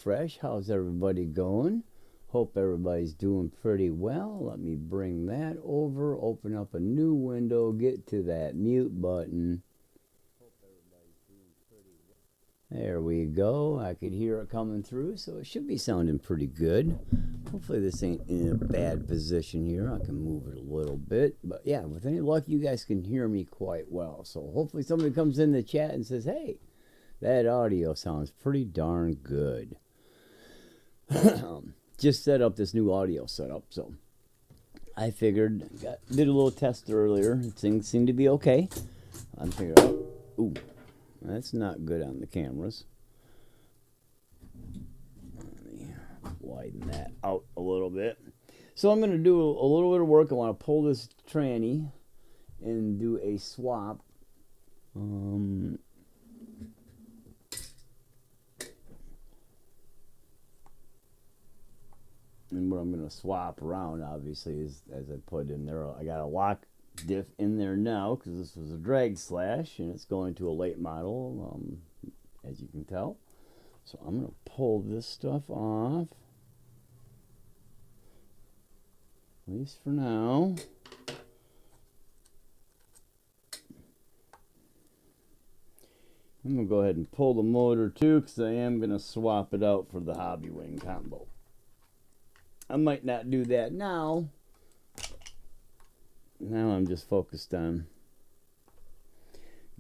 Fresh. How's everybody going? Hope everybody's doing pretty well. Let me bring that over, open up a new window, get to that mute button. There we go. I could hear it coming through, so it should be sounding pretty good. Hopefully this ain't in a bad position here. I can move it a little bit. But yeah, with any luck, you guys can hear me quite well. So hopefully somebody comes in the chat and says, hey, that audio sounds pretty darn good. Just set up this new audio setup, so I figured, did a little test earlier. Things seem to be okay. I'm figuring, ooh, that's not good on the cameras. Let me widen that out a little bit. So I'm going to do a little bit of work. I want to pull this tranny and do a swap. And what I'm going to swap around, obviously, is, as I put in there, I got a lock diff in there now because this was a drag slash, and it's going to a late model, as you can tell. So I'm going to pull this stuff off, at least for now. I'm going to go ahead and pull the motor too, because I am going to swap it out for the hobby wing combo. I might not do that now. Now I'm just focused on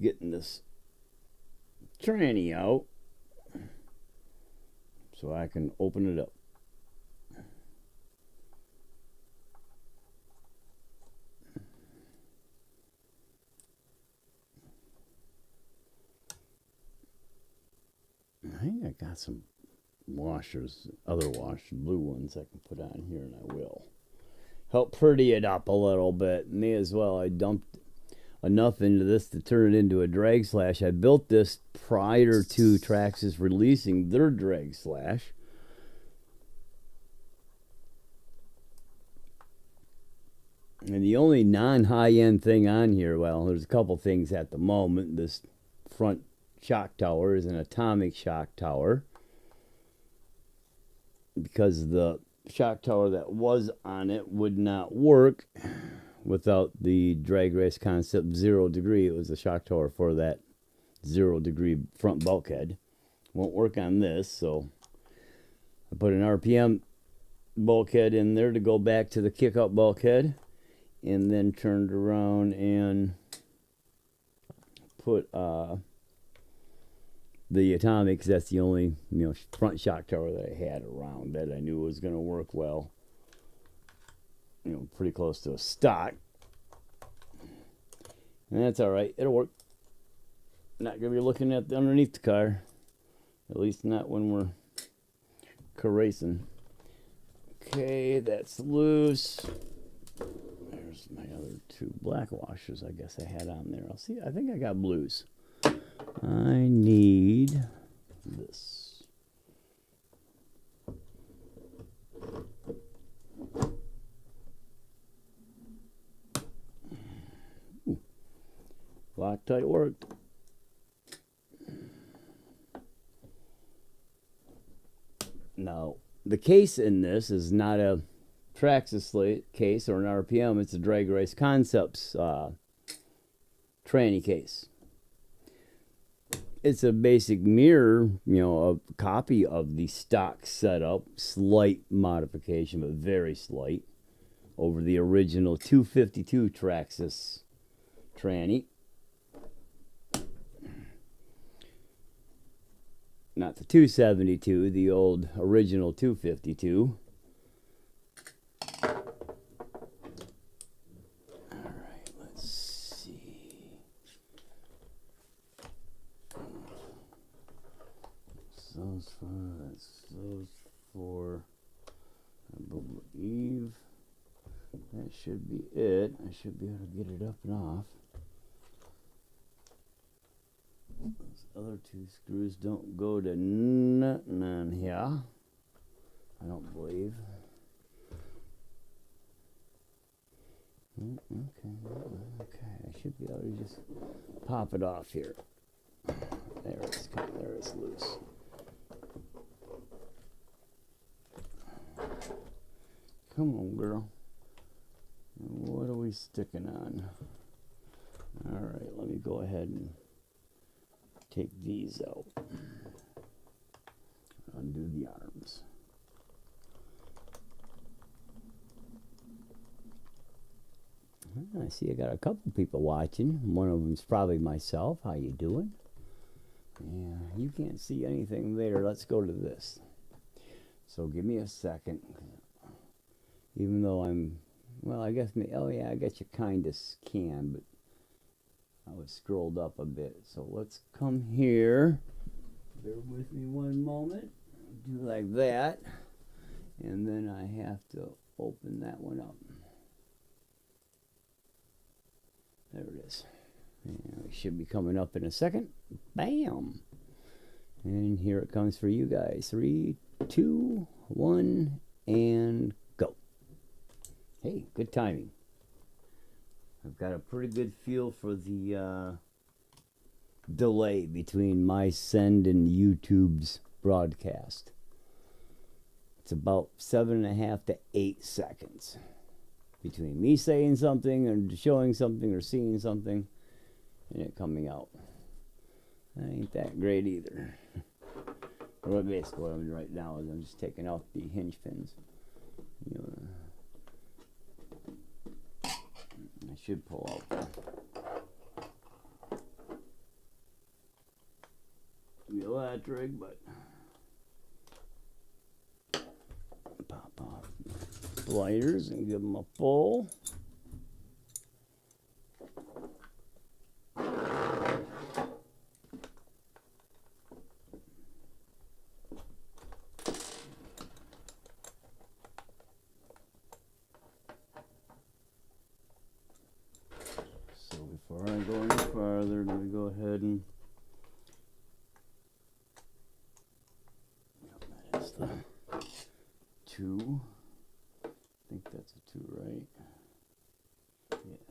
getting this tranny out so I can open it up. I think I got some washers, other blue ones I can put on here, and I will help pretty it up a little bit. May as well. I dumped enough into this to turn it into a drag slash. I built this prior to Traxxas releasing their drag slash. And the only non-high-end thing on here, well, there's a couple things at the moment. This front shock tower is an atomic shock tower, because the shock tower that was on it would not work without the drag race concept 0 degree. It was a shock tower for that 0 degree front bulkhead. Won't work on this, so I put an RPM bulkhead in there to go back to the kick-out bulkhead, and then turned around and put the atomic, because that's the only front shock tower that I had around that I knew was going to work well. Pretty close to a stock. And that's all right. It'll work. Not going to be looking at underneath the car. At least not when we're racing. Okay, that's loose. There's my other two black washers I guess I had on there. I'll see. I think I got blues. I need this. Ooh. Loctite worked. Now, the case in this is not a Traxxas case or an RPM. It's a Drag Race Concepts tranny case. It's a basic mirror, a copy of the stock setup, slight modification, but very slight, over the original 252 Traxxas tranny. Not the 272, the old original 252. Those four, I believe that should be it. I should be able to get it up and off. Those other two screws don't go to nothing on here, I don't believe. Okay, I should be able to just pop it off here. There it's loose. Come on, girl. What are we sticking on? All right, let me go ahead and take these out. Undo the arms. I see I got a couple people watching. One of them's probably myself. How you doing? Yeah, you can't see anything there. Let's go to this. So give me a second. Even though well, I guess, oh yeah, I guess you kind of can, but I was scrolled up a bit. So let's come here. Bear with me one moment. Do like that. And then I have to open that one up. There it is. And it should be coming up in a second. Bam! And here it comes for you guys. 3, 2, 1, and go. Hey, good timing. I've got a pretty good feel for the delay between my send and YouTube's broadcast. It's about 7.5 to 8 seconds between me saying something and showing something or seeing something and it coming out. That ain't that great either. Well, basically what I'm doing right now is I'm just taking out the hinge pins. You know, I should pull out the electric, but pop off lighters and give them a pull. So before I go any farther, let me go ahead and that is the 2. I think that's a 2, right? Yeah.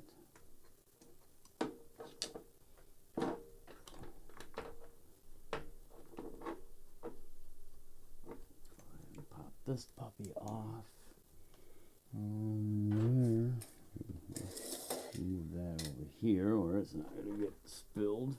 And pop this puppy off. There. Move that over here where it's not going to get spilled.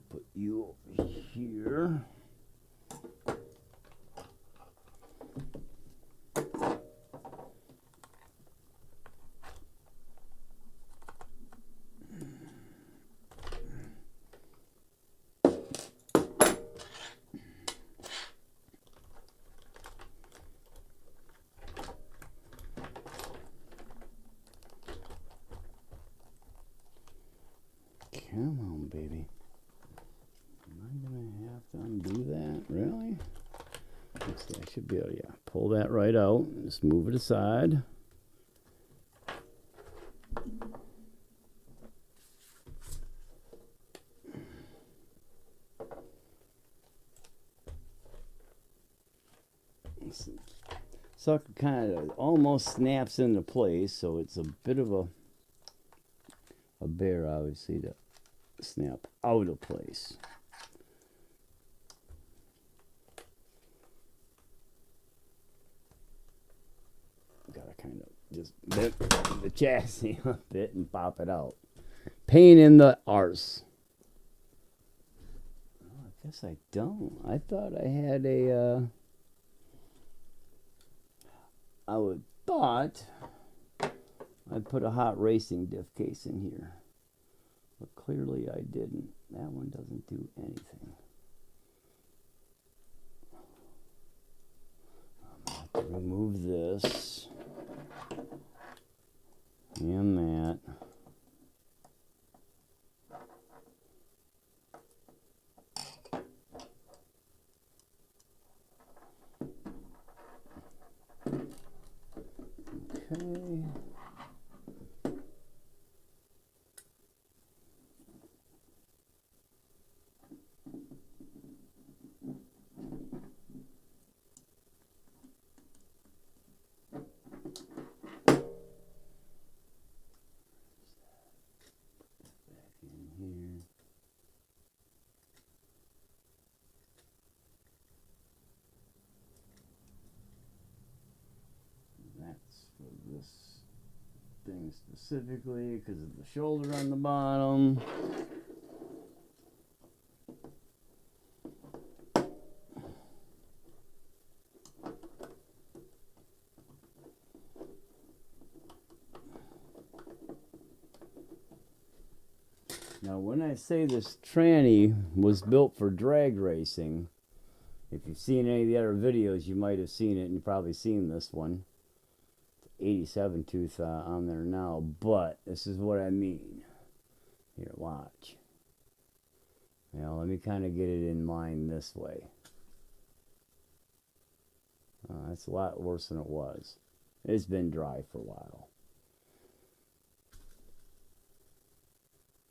Put you over here. Come on, baby. Am I going to have to undo that? Really? Let's see, I should be able to, yeah, pull that right out. Just move it aside. Sucker kind of almost snaps into place, so it's a bit of a bear, obviously, to snap out of place. Gotta kind of just bend the chassis a bit and pop it out. Pain in the arse. Oh, I guess I don't. I thought I had a I would thought I'd put a hot racing diff case in here, but clearly I didn't. That one doesn't do anything. I'm going to have to remove this and that. Okay. this thing specifically because of the shoulder on the bottom. Now, when I say this tranny was built for drag racing, if you've seen any of the other videos, you might have seen it, and you've probably seen this one. 87 tooth on there now, but this is what I mean. Here, watch. Now, let me kind of get it in mind this way. That's a lot worse than it was. It's been dry for a while.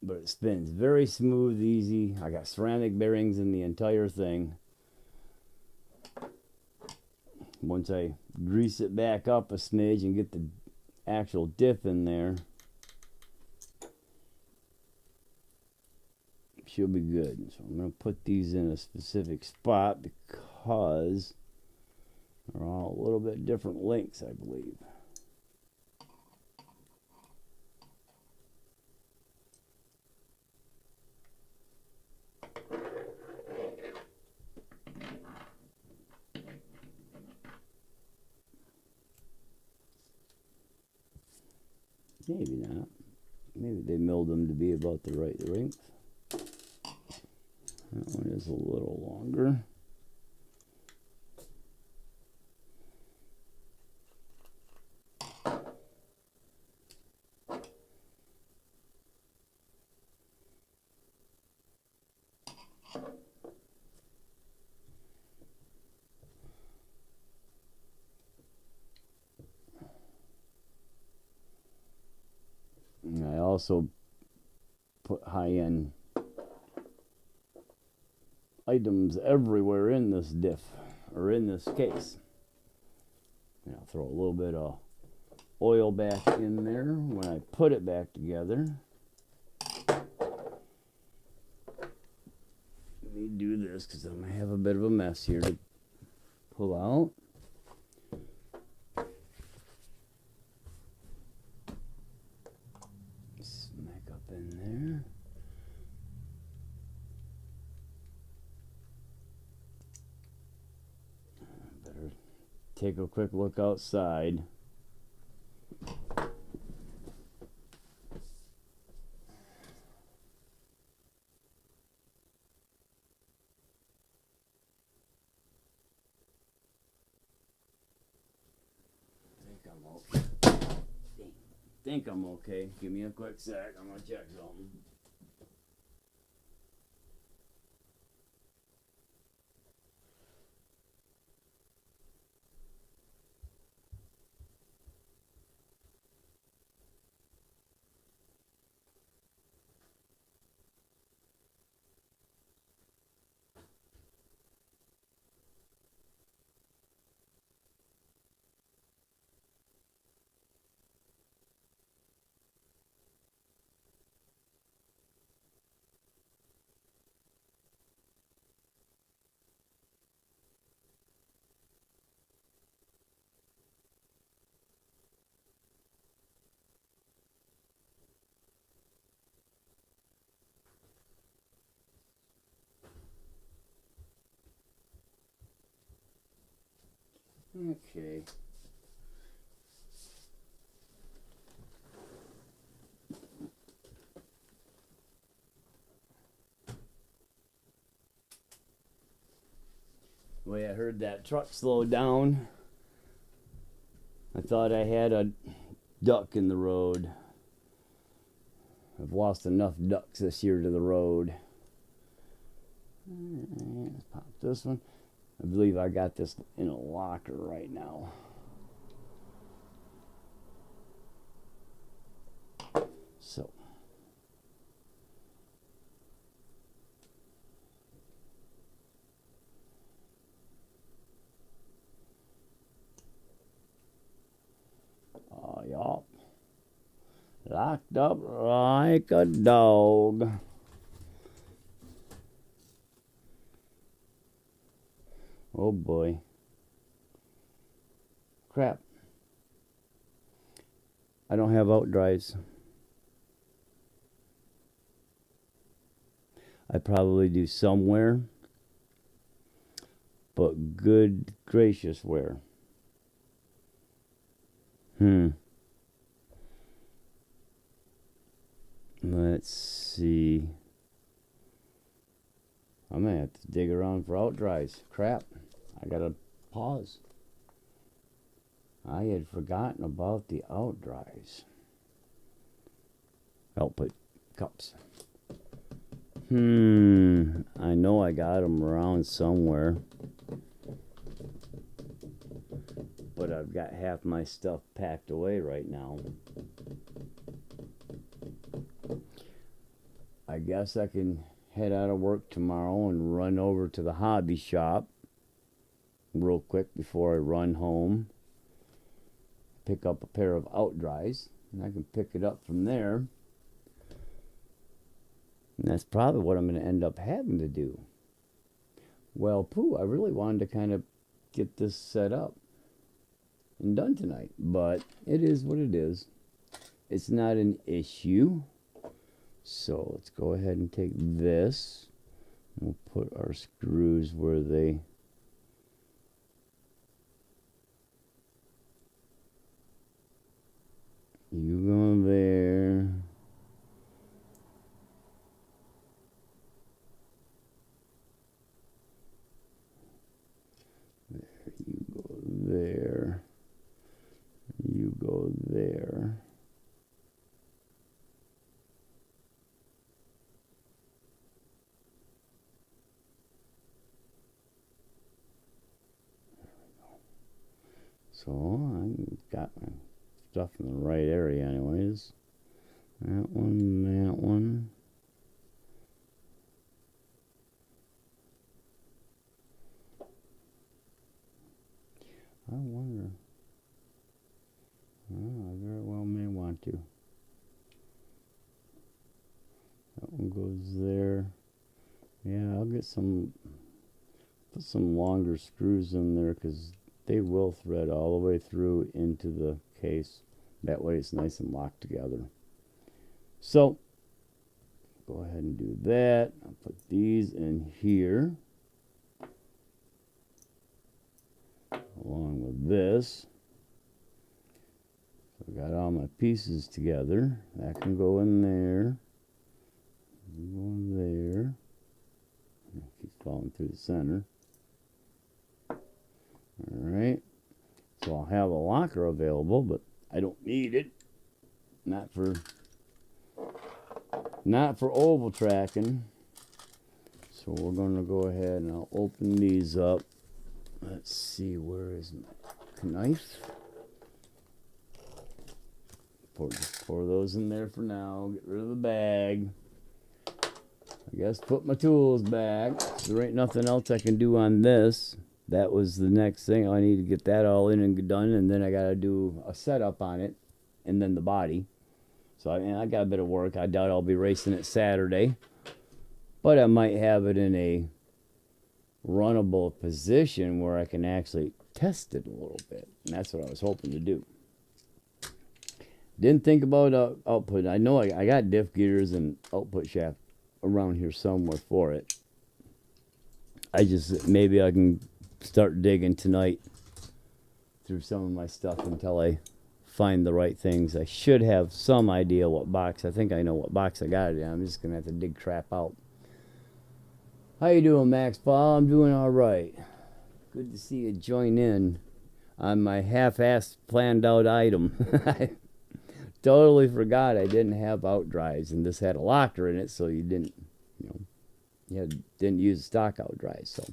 But it spins very smooth, easy. I got ceramic bearings in the entire thing. Once I grease it back up a smidge and get the actual diff in there, she'll be good. So I'm going to put these in a specific spot because they're all a little bit different lengths, I believe. Maybe not. Maybe they milled them to be about the right length. That one is a little longer. I also put high-end items everywhere in this diff, or in this case. And I'll throw a little bit of oil back in there when I put it back together. Let me do this because I'm going to have a bit of a mess here to pull out. In there. Better take a quick look outside. Think I'm okay. Give me a quick sec. I'm gonna check something. Okay. The way I heard that truck slow down, I thought I had a duck in the road. I've lost enough ducks this year to the road. Let's pop this one. I believe I got this in a locker right now. So. Oh, y'all. Locked up like a dog. Oh boy. Crap. I don't have out drives. I probably do somewhere, but good gracious, where? Let's see. I'm gonna have to dig around for out drives. Crap. I gotta pause. I had forgotten about the out drives. Output cups. I know I got them around somewhere. But I've got half my stuff packed away right now. I guess I can head out of work tomorrow and run over to the hobby shop real quick before I run home. Pick up a pair of out drives, and I can pick it up from there. And that's probably what I'm going to end up having to do. Well, I really wanted to kind of get this set up and done tonight, but it is what it is. It's not an issue. So let's go ahead and take this. We'll put our screws where they you go there. You go there. You go there. So I got my stuff in the right area anyways. That one. I wonder. Oh, I very well may want to. That one goes there. Yeah, I'll get put some longer screws in there because they will thread all the way through into the case. That way it's nice and locked together. So, go ahead and do that. I'll put these in here. Along with this. So I got all my pieces together. That can go in there. Go in there. Keep falling through the center. Alright, so I'll have a locker available, but I don't need it. Not for oval tracking. So we're going to go ahead and I'll open these up. Let's see, where is my knife? Pour those in there for now. Get rid of the bag. I guess put my tools back. There ain't nothing else I can do on this. That was the next thing. I need to get that all in and done, and then I got to do a setup on it, and then the body. So I got a bit of work. I doubt I'll be racing it Saturday, but I might have it in a runnable position where I can actually test it a little bit, and that's what I was hoping to do. Didn't think about output. I know I got diff gears and output shaft around here somewhere for it. Maybe I can start digging tonight through some of my stuff until I find the right things. I should have some idea what box. I think I know what box I got it in. I'm just gonna have to dig crap out. How you doing, Max Paul? I'm doing all right. Good to see you join in on my half-assed planned out item. I totally forgot I didn't have out drives, and this had a locker in it, so you didn't use stock out drives. So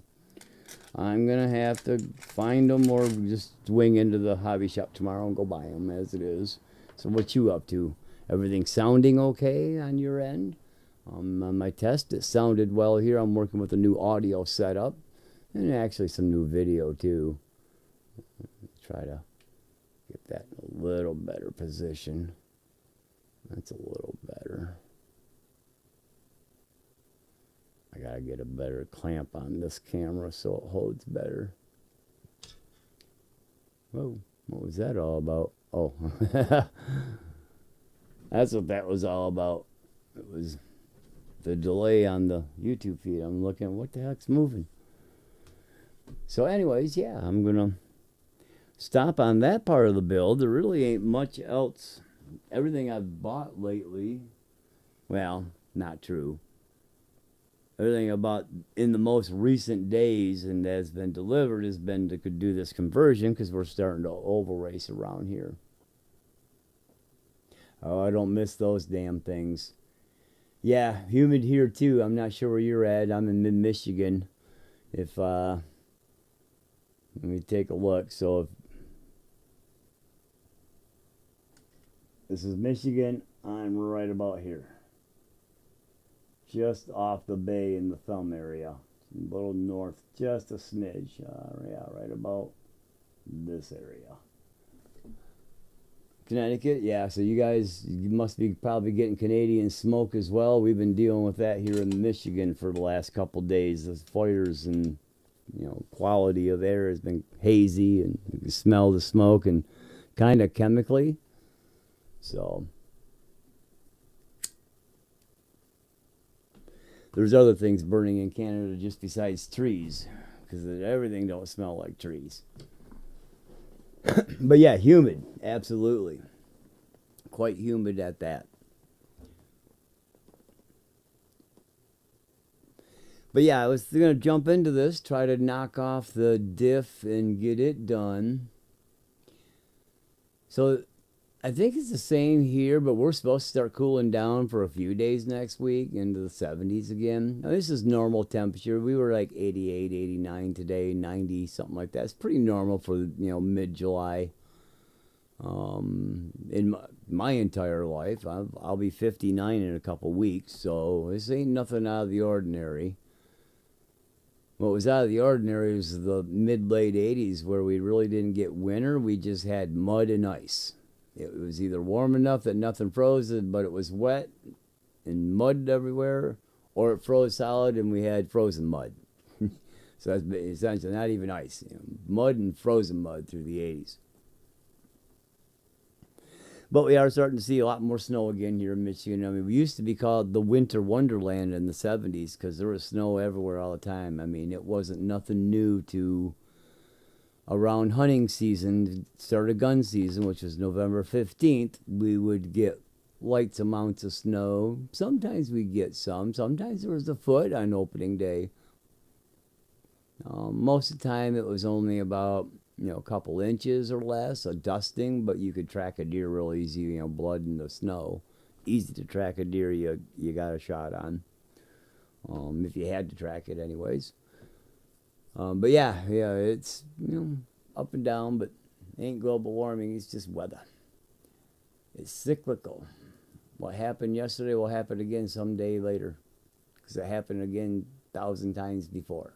I'm going to have to find them or just swing into the hobby shop tomorrow and go buy them as it is. So what you up to? Everything sounding okay on your end? On my test, it sounded well here. I'm working with a new audio setup and actually some new video too. Try to get that in a little better position. That's a little better. I gotta get a better clamp on this camera so it holds better. Whoa, what was that all about? Oh, That's what that was all about. It was the delay on the YouTube feed. I'm looking, what the heck's moving? So anyways, yeah, I'm going to stop on that part of the build. There really ain't much else. Everything I've bought lately, well, not true. Everything I bought in the most recent days and that's been delivered has been to do this conversion because we're starting to oval race around here. Oh, I don't miss those damn things. Yeah, humid here too. I'm not sure where you're at. I'm in mid-Michigan. If, let me take a look. So if this is Michigan, I'm right about here. Just off the bay in the thumb area. A little north, just a smidge. Yeah, right about this area. Connecticut, yeah, so you guys, you must be probably getting Canadian smoke as well. We've been dealing with that here in Michigan for the last couple days. The fires and, quality of air has been hazy, and you can smell the smoke and kind of chemically. So there's other things burning in Canada just besides trees, because everything don't smell like trees. But yeah, humid, absolutely. Quite humid at that. But yeah, I was going to jump into this, try to knock off the diff and get it done. So I think it's the same here, but we're supposed to start cooling down for a few days next week into the 70s again. Now, this is normal temperature. We were like 88, 89 today, 90, something like that. It's pretty normal for, mid-July. In my entire life, I'll be 59 in a couple weeks, so this ain't nothing out of the ordinary. What was out of the ordinary was the mid-late 80s where we really didn't get winter. We just had mud and ice. It was either warm enough that nothing froze, but it was wet and mud everywhere, or it froze solid and we had frozen mud. So that's essentially not even ice. Mud and frozen mud through the 80s. But we are starting to see a lot more snow again here in Michigan. I mean, we used to be called the winter wonderland in the 70s because there was snow everywhere all the time. I mean, it wasn't nothing new to around hunting season, start of gun season, which was November 15th, we would get light amounts of snow. Sometimes we'd get some. Sometimes there was a foot on opening day. Most of the time it was only about, a couple inches or less, a dusting, but you could track a deer real easy, blood in the snow. Easy to track a deer you got a shot on. If you had to track it anyways. But yeah, it's, up and down, but it ain't global warming, it's just weather. It's cyclical. What happened yesterday will happen again someday later, because it happened again 1,000 times before.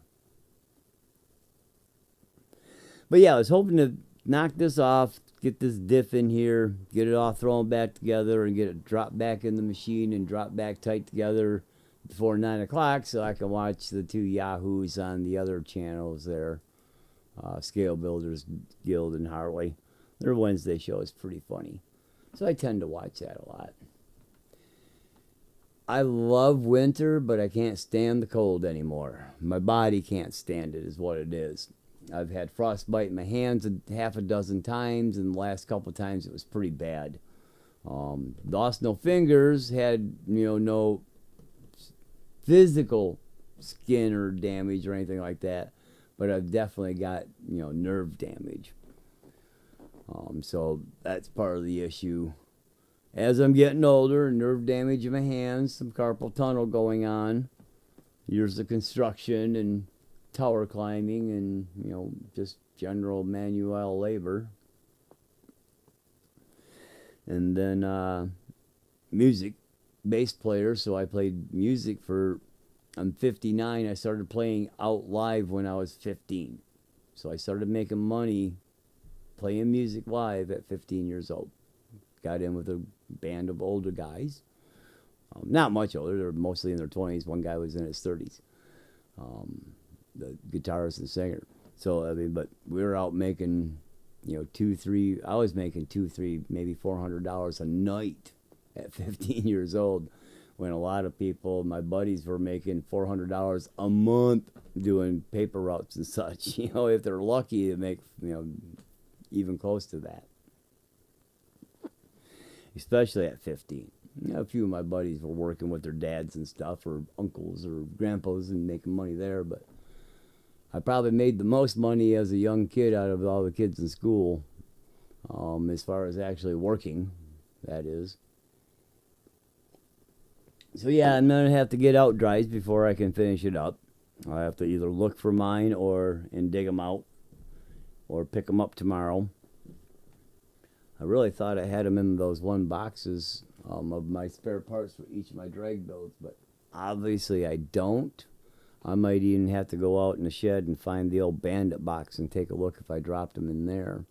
But yeah, I was hoping to knock this off, get this diff in here, get it all thrown back together, and get it dropped back in the machine and dropped back tight together before 9 o'clock so I can watch the two Yahoos on the other channels there, Scale Builders Guild and Harley. Their Wednesday show is pretty funny, so I tend to watch that a lot. I love winter, but I can't stand the cold anymore. My body can't stand it is what it is. I've had frostbite in my hands half a dozen times, and the last couple of times it was pretty bad. Lost no fingers, had, no physical skin or damage or anything like that, but I've definitely got, nerve damage. So that's part of the issue. As I'm getting older, nerve damage in my hands, some carpal tunnel going on, years of construction and tower climbing and, just general manual labor. And then music, bass player, so I played music I'm 59. I started playing out live when I was 15. So I started making money playing music live at 15 years old. Got in with a band of older guys. Not much older, they were mostly in their 20s. One guy was in his 30s. The guitarist and singer. So, but we were out making, I was making $200, $300, maybe $400 a night at 15 years old, when a lot of people, my buddies, were making $400 a month doing paper routes and such. You know, if they're lucky to make, even close to that. Especially at 15. A few of my buddies were working with their dads and stuff, or uncles or grandpas, and making money there, but I probably made the most money as a young kid out of all the kids in school, as far as actually working, that is. So yeah, I'm going to have to get out dries before I can finish it up. I'll have to either look for mine and dig them out, or pick them up tomorrow. I really thought I had them in those one boxes of my spare parts for each of my drag builds, but obviously I don't. I might even have to go out in the shed and find the old bandit box and take a look if I dropped them in there.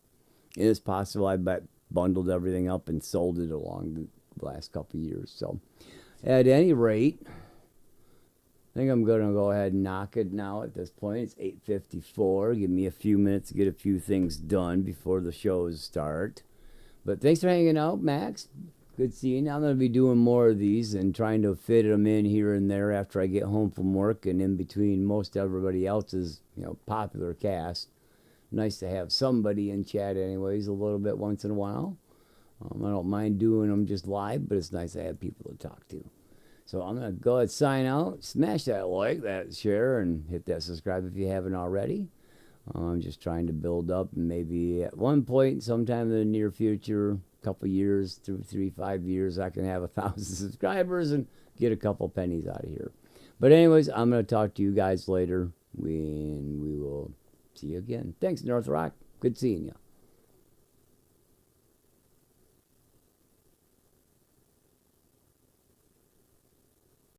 It is possible I bundled everything up and sold it along the last couple of years. So at any rate, I think I'm going to go ahead and knock it now at this point. It's 8:54. Give me a few minutes to get a few things done before the shows start. But thanks for hanging out, Max. Good seeing you. I'm going to be doing more of these and trying to fit them in here and there after I get home from work and in between most everybody else's, popular cast. Nice to have somebody in chat anyways a little bit once in a while. I don't mind doing them just live, but it's nice to have people to talk to. So I'm going to go ahead and sign out. Smash that like, that share, and hit that subscribe if you haven't already. I'm just trying to build up, and maybe at one point, sometime in the near future, couple years, 2, 3, 5 years, I can have 1,000 subscribers and get a couple pennies out of here. But anyways, I'm going to talk to you guys later, and we will see you again. Thanks, North Rock. Good seeing you.